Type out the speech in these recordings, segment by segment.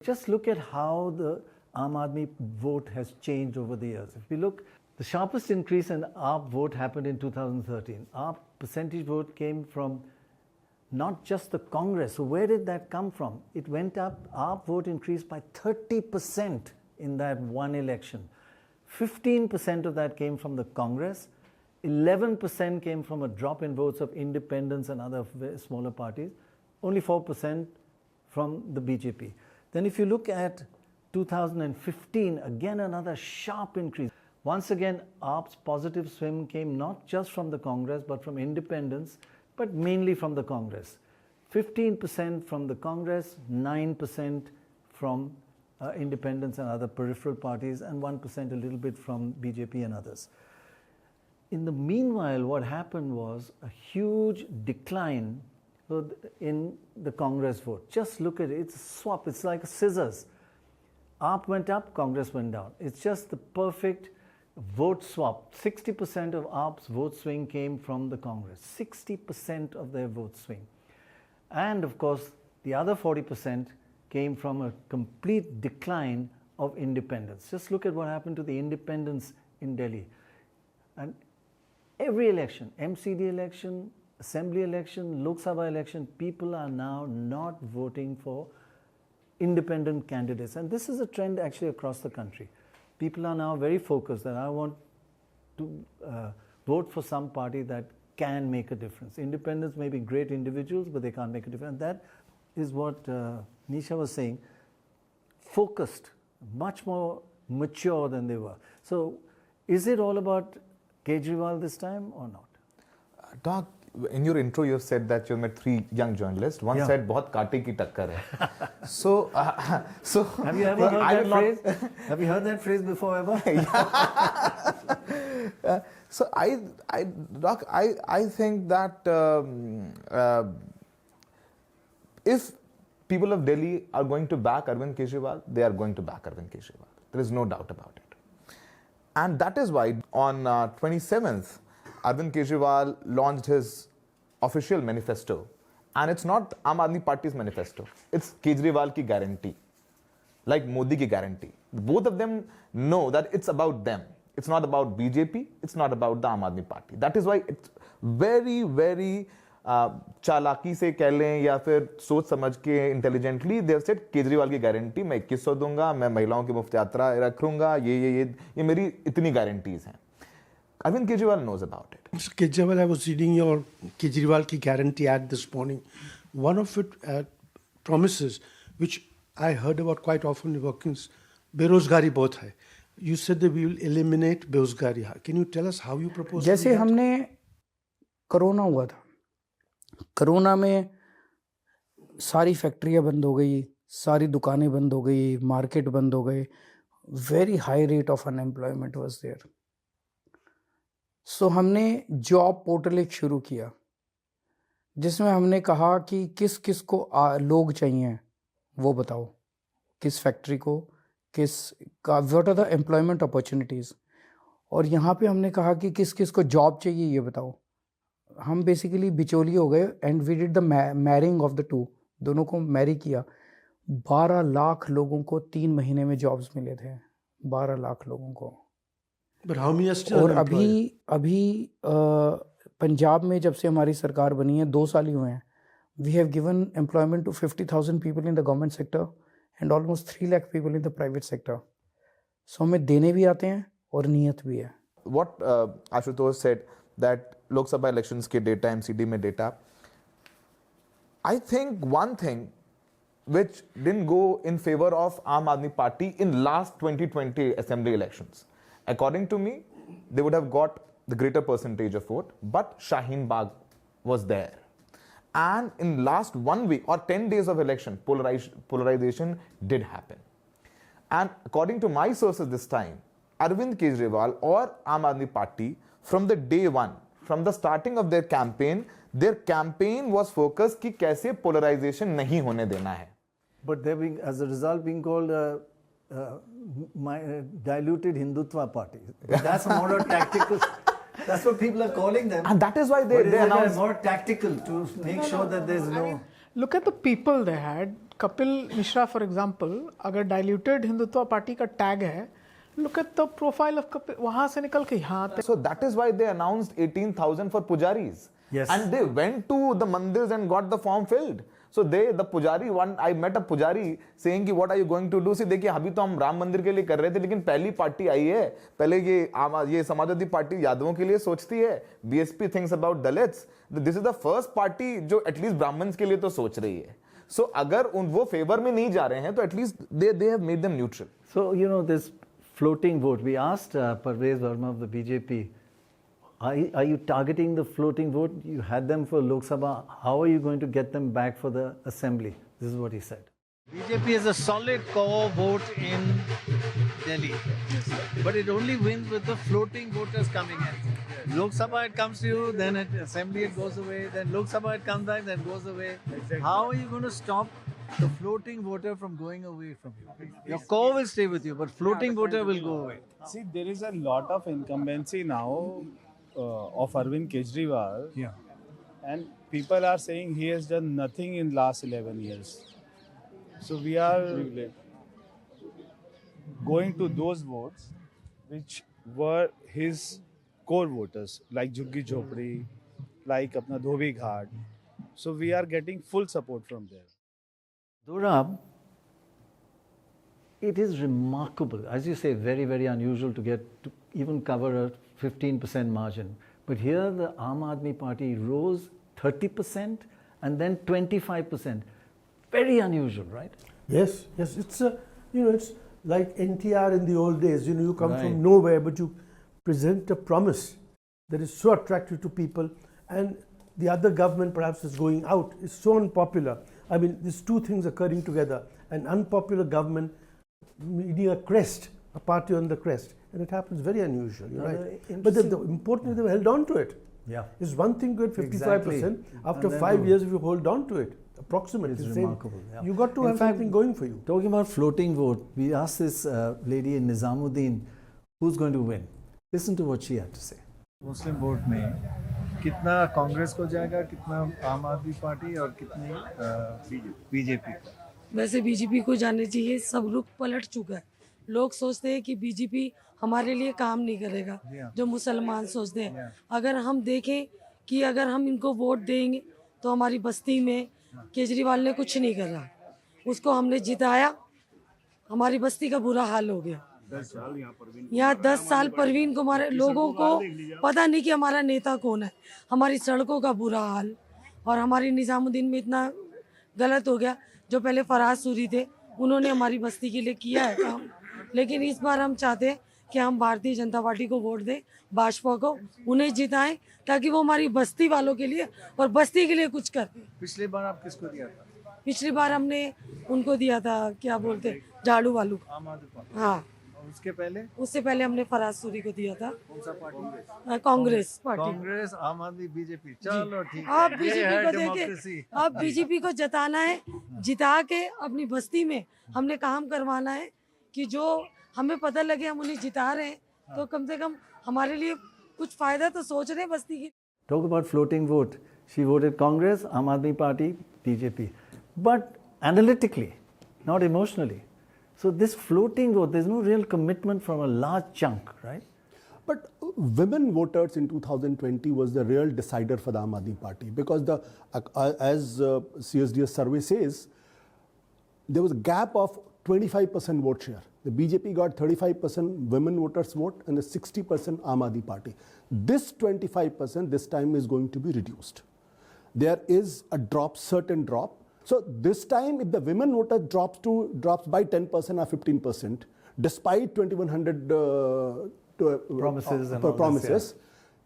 Just look at how the Aam Aadmi vote has changed over the years. If we look, the sharpest increase in AAP vote happened in 2013. AAP percentage vote came from not just the Congress. So where did that come from? It went up, AAP vote increased by 30% in that one election. 15% of that came from the Congress. 11% came from a drop in votes of independents and other smaller parties. Only 4% from the BJP. Then if you look at 2015, again another sharp increase. Once again, AAP's positive swing came not just from the Congress, but from independents, but mainly from the Congress. 15% from the Congress, 9% from independents and other peripheral parties, and 1% a little bit from BJP and others. In the meanwhile, what happened was a huge decline in the Congress vote. Just look at it, it's a swap, it's like scissors. AAP went up, Congress went down. It's just the perfect vote swap. 60% of AAP's vote swing came from the Congress. 60% of their vote swing. And of course, the other 40% came from a complete decline of independents. Just look at what happened to the independents in Delhi. And every election, MCD election, Assembly election, Lok Sabha election, people are now not voting for independent candidates. And this is a trend actually across the country. People are now very focused that I want to vote for some party that can make a difference. Independents may be great individuals, but they can't make a difference. And that is what Nisha was saying, focused, much more mature than they were. So is it all about Kejriwal this time or not? Doc, in your intro, you said that you met 3 young journalists. One said, "बहुत काटे की टक्कर है." So have you ever heard that phrase? Have you heard that phrase before ever? So Doc, I think that if people of Delhi are going to back Arvind Kejriwal, they are going to back Arvind Kejriwal. There is no doubt about it. And that is why on 27th, Arvind Kejriwal launched his official manifesto. And it's not Aam Aadmi Party's manifesto. It's Kejriwal ki guarantee. Like Modi ki guarantee. Both of them know that it's about them. It's not about BJP. It's not about the Aam Aadmi Party. That is why it's very, very चालाकी से कह लें या फिर सोच समझ के intelligently देव said Kejriwal की गारंटी मैं 2100 दूंगा, मैं महिलाओं की मुफ्त यात्रा रखूंगा, ये मेरी इतनी गारंटीज हैं. Arvind Kejriwal knows about it. Mr. Kejriwal, I was reading your Kejriwal ki guarantee ad this morning. One of it promises, which I heard about quite often in workings, बेरोजगारी बहुत है. You said that we will eliminate बेरोजगारी. Can you tell us how you propose? जैसे हमने corona हुआ था, corona में सारी फैक्ट्रियां बंद हो गई, सारी दुकानें बंद हो गई, मार्केट बंद हो गए. Very high rate of unemployment was there. So हमने जॉब पोर्टल एक शुरू किया जिसमें हमने कहा कि किस किस को लोग चाहिए वो बताओ, किस फैक्ट्री को, किस का what are the employment opportunities. और यहाँ पे हमने कहा कि किस किस को जॉब चाहिए ये बताओ. हम बेसिकली बिचौलिए हो गए and we did the marrying of the two. दोनों को मैरी किया. 12 लाख लोगों को 3 महीने में जॉब्स मिले थे. 12 लाख लोगों को. और अभी पंजाब में जब से हमारी सरकार बनी है 2 साल ही हुए हैं, we have given employment to 50,000 people in the government sector and almost 3 lakh people in the private sector. So हमें देने भी आते हैं और नियत भी है. What Ashutosh said that Lok Sabha elections के data, MCD में data, I think one thing which didn't go in favor of Aam Aadmi Party in last 2020 assembly elections. According to me, they would have got the greater percentage of vote, but Shaheen Bagh was there. And in last 1 week or 10 days of election, polarization did happen. And according to my sources this time, Arvind Kejriwal or Aam Aadmi Party, from the day one, from the starting of their campaign was focused कि कैसे polarization नहीं होने देना है. But they're being, as a result, being called diluted Hindutva party. But that's more tactical. That's what people are calling them. And that is why they announced more tactical to make sure that there's no. Look at the people they had. Kapil Mishra for example, अगर diluted Hindutva party का tag है, look at the profile of Kapil, वहां से निकल के यहाँ तक. So that is why they announced 18,000 for pujaris. Yes. And they went to the mandirs and got the form filled. So the pujari one, I met a pujari saying कि what are you going to do? See, देखिए अभी तो हम राम मंदिर के लिए कर रहे थे, लेकिन पहली पार्टी आई है. पहले ये समाजवादी पार्टी यादवों के लिए सोचती है. BSP thinks about Dalits. This is the first party जो एटलीस्ट ब्राह्मण्स के लिए तो सोच रही है. So अगर वो फेवर में नहीं जा रहे हैं तो at least they have made them neutral. So you know this floating vote. We asked Parvez Verma of the BJP. Are you targeting the floating vote? You had them for Lok Sabha. How are you going to get them back for the assembly? This is what he said. BJP is a solid core vote in Delhi. Yes. But it only wins with the floating voters coming in. Yes. Lok Sabha it comes to you, then at Assembly it goes away, then Lok Sabha it comes back, then goes away. Exactly. How are you going to stop the floating voter from going away from you? Your core will stay with you, but floating voter will go away. See, there is a lot of incumbency now of Arvind Kejriwal. Yeah. And people are saying he has done nothing in last 11 years. So we are going to those votes which were his core voters, like Jhuggi Jhopri, like apna Dhobi Ghat. So we are getting full support from there. Dorab, it is remarkable, as you say, very, very unusual to get to even cover a 15% margin. But here the Aam Aadmi Party rose 30% and then 25%. Very unusual, right? Yes, yes. It's it's like NTR in the old days. You come Right. from nowhere, but you present a promise that is so attractive to people, and the other government perhaps is going out. It's so unpopular. I mean, these two things occurring together: an unpopular government meeting a crest, a party on the crest, and it happens very unusual. You're right. But the important is they've held on to it. Yeah. It's one thing to get 55%. Exactly. After And then 5 do- years, if you hold on to it, approximately It's the same. remarkable, yeah. You got to In have fact, something going for you. Talking about floating vote, we asked this lady in Nizamuddin, who's going to win? Listen to what she had to say. Muslim vote में कितना कांग्रेस को जाएगा, कितना आम आदमी party और कितनी BJP को? वैसे बीजेपी को जाने चाहिए. सब रुख पलट चुका है. लोग सोचते हैं कि बीजेपी हमारे लिए काम नहीं करेगा, जो मुसलमान सोचते हैं. अगर हम देखें कि अगर हम इनको वोट देंगे तो हमारी बस्ती में केजरीवाल ने कुछ नहीं करा, उसको हमने जिताया, हमारी बस्ती का बुरा हाल हो गया. यहाँ 10 साल परवीन कुमार, लोगों को पता नहीं कि हमारा नेता कौन है. हमारी सड़कों का बुरा हाल, और हमारी निजामुद्दीन में इतना गलत हो गया. जो पहले फराज सूरी थे, उन्होंने हमारी बस्ती के लिए किया है काम. लेकिन इस बार हम चाहते हैं कि हम भारतीय जनता पार्टी को वोट दें, भाजपा को, उन्हें जिताएं, ताकि वो हमारी बस्ती वालों के लिए और बस्ती के लिए कुछ करें. पिछली बार आप किसको दिया था? पिछली बार हमने उनको दिया था, क्या बोलते, झाड़ू वालू. आम आदमी पार्टी. हाँ, और उसके पहले उससे पहले हमने फराज सूरी को दिया था. कौन सा पार्टी? कांग्रेस पार्टी. कांग्रेस, आम आदमी, बीजेपी. चलो ठीक आप है, ये बीजेपी है को डेमोक्रेसी. देखे, आप बीजेपी को जताना है, जिता के अपनी बस्ती में हमने काम करवाना है, कि जो हमें पता लगे हम उन्हें जिता रहे हैं, तो कम से कम हमारे लिए कुछ फायदा तो सोच रहे हैं बस्ती की. Talk about floating vote. She voted Congress, Aam Aadmi Party, BJP. But analytically, not emotionally. So this floating vote, there's no real commitment from a large chunk, right? But women voters in 2020 was the real decider for the Aam Aadmi Party, because as CSDS survey says, there was a gap of 25% vote share. The BJP got 35% women voters vote and the 60% Aam Aadmi Party. This 25% this time is going to be reduced. There is a drop, certain drop. So this time, if the women voter drops by 10% or 15%, despite 2100 Promises and all this, promises,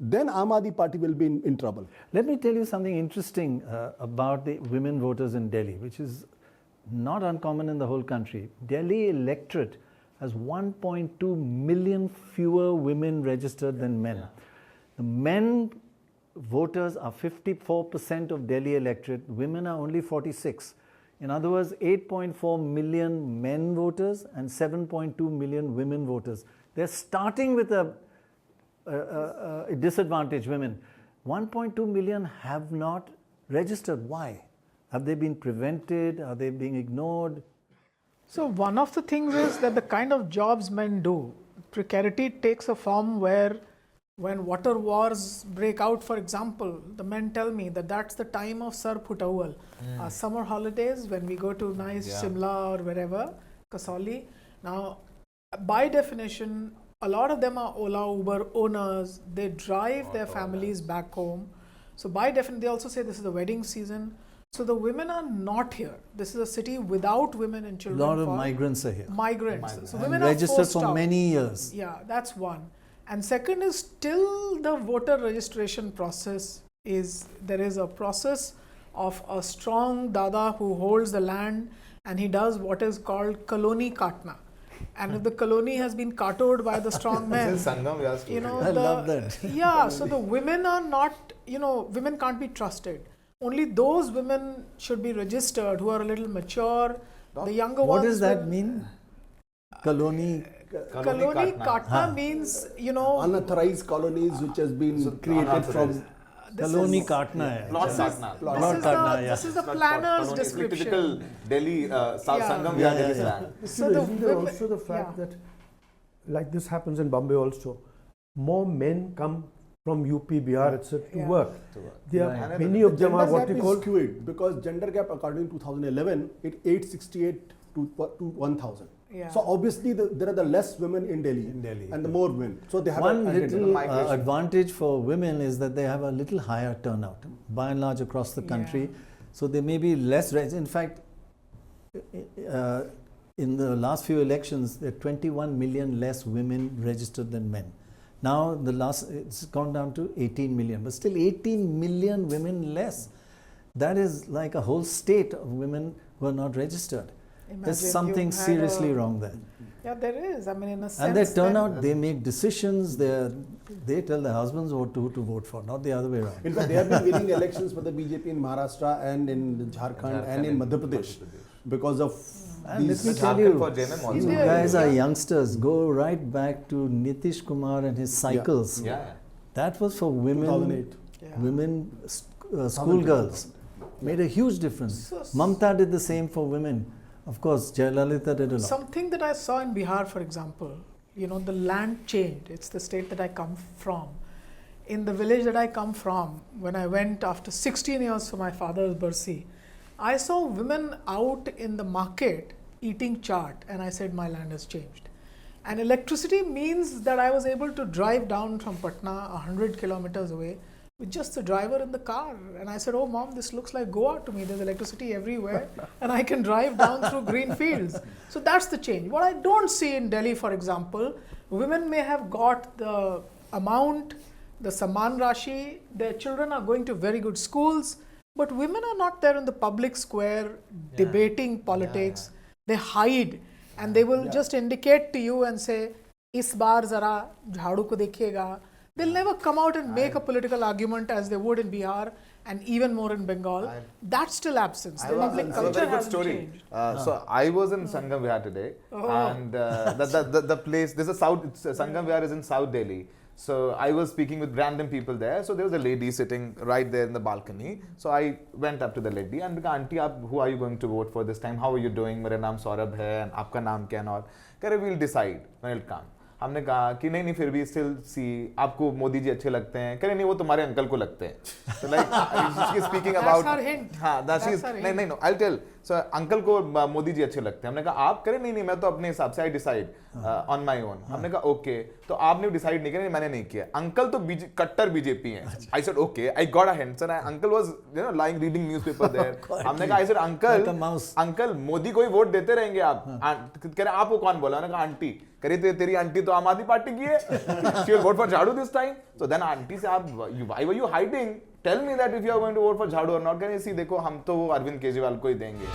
then Aam Aadmi Party will be in trouble. Let me tell you something interesting about the women voters in Delhi, which is not uncommon in the whole country. Delhi electorate has 1.2 million fewer women registered than men. The men voters are 54% of Delhi electorate, women are only 46. In other words, 8.4 million men voters and 7.2 million women voters. They're starting with a disadvantage, women. 1.2 million have not registered. Why? Have they been prevented? Are they being ignored? So one of the things is that the kind of jobs men do, precarity takes a form where when water wars break out, for example, the men tell me that that's the time of Sar Phutawal. Summer holidays when we go to nice Shimla or wherever, Kasauli. Now, by definition, a lot of them are Ola, Uber owners. They drive their families back home. So by definition, they also say this is the wedding season. So the women are not here. This is a city without women and A children. lot of migrants are here. Migrants. So And women are registered forced for out. many years. Yeah, that's one. And second is still the voter registration process is, there is a process of a strong dada who holds the land and he does what is called colony katna. And if the colony has been katoed by the strong men, This is Sangam Vyas story. you know, I love that. Yeah, so the women are not, you know, women can't be trusted. Only those women should be registered who are a little mature. The younger What ones. does that will- mean? Colony. Colony katna means, you know, Unauthorized colonies which has been created from this Colony is- Katna hai. Plot This is- Katna. Plot This is Katna, the, yeah. this is the planner's Typical description. Delhi, Yeah. Sangam Yeah, Vyas Delhi yeah, slang. So the Isn't there women- also the fact yeah. that, like this happens in Bombay also, more men come from UP, Bihar, etc. to Yeah. work. There Right. are many of them are gender what gap we call is skewed because gender gap according to 2011 it 868 to 1000. Yeah. So obviously there are the less women in Delhi, and the more men. So they have One a little migration. advantage for women is that they have a little higher turnout by and large across the country. So they may be less. In fact, in the last few elections, there are 21 million less women registered than men. Now it's gone down to 18 million, but still 18 million women less. That is like a whole state of women who are not registered. There's Imagine something you had seriously a- wrong there. Yeah, there is. I mean, in a sense. And they turn then- out, they make decisions, they tell their husbands who to vote for, not the other way around. In fact, they have been winning elections for the BJP in Maharashtra and in Jharkhand and in Madhya Pradesh because of And these. let me tell Jharkhand you, for JNM also. you India- guys are yeah. youngsters. Go right back to Nitish Kumar and his cycles. Yeah. That was for women, 2008. Yeah. women schoolgirls. Made a huge difference. So- Mamta did the same for women. Of course, Jayalalitha did a lot. Something that I saw in Bihar, for example, you know, the land changed. It's the state that I come from. In the village that I come from, when I went after 16 years for my father's Barsi, I saw women out in the market eating chaat, and I said, my land has changed. And electricity means that I was able to drive down from Patna 100 kilometers away with just the driver in the car. And I said, oh mom, this looks like Goa to me. There's electricity everywhere and I can drive down through green fields. So that's the change. What I don't see in Delhi, for example, women may have got the amount, the Saman Rashi, their children are going to very good schools, but women are not there in the public square debating politics. They hide and they will just indicate to you and say, is baar zara jhadu ko dekhiega. They'll never come out and make a political argument as they would in Bihar and even more in Bengal. That's still absence. The public I have a culture very good hasn't story. changed. So I was in Sangam Vihar today, and the place. There's a South. Sangam Vihar is in South Delhi. So I was speaking with random people there. So there was a lady sitting right there in the balcony. So I went up to the lady and said, "Auntie, who are you going to vote for this time? How are you doing? मेरा नाम सौरभ है, and आपका नाम क्या है?" और कह रहे, "We'll decide when it comes." हमने कहा कि नहीं फिर भी स्टिल सी आपको मोदी जी अच्छे लगते हैं, कह रहे नहीं वो तुम्हारे अंकल को लगते हैं. So like she is speaking about That's her hint. हाँ that she is That's her नहीं no I'll tell. So uncle को मोदी जी अच्छे लगते हैं. हमने कहा आप करें नहीं मैं तो अपने हिसाब से I decide on my own. हमने कहा ओके तो आपने डिसाइड नहीं किया, मैंने नहीं किया. अंकल तो कट्टर बीजेपी हैं. I said okay, I got a hint. So uncle was lying reading newspaper there. हमने कहा I said अंकल मोदी को ही वोट देते रहेंगे आप. कह रहे आपको कौन बोला? मैंने कहा आंटी. कह तेरी आंटी तो आम आदमी पार्टी की है. She will vote for Jhadu this time. So then aunty से आप why were you hiding? Tell me that if you are going to vote for Jhadu or not. कह रहे सी देखो हम तो अरविंद केजरीवाल को ही देंगे.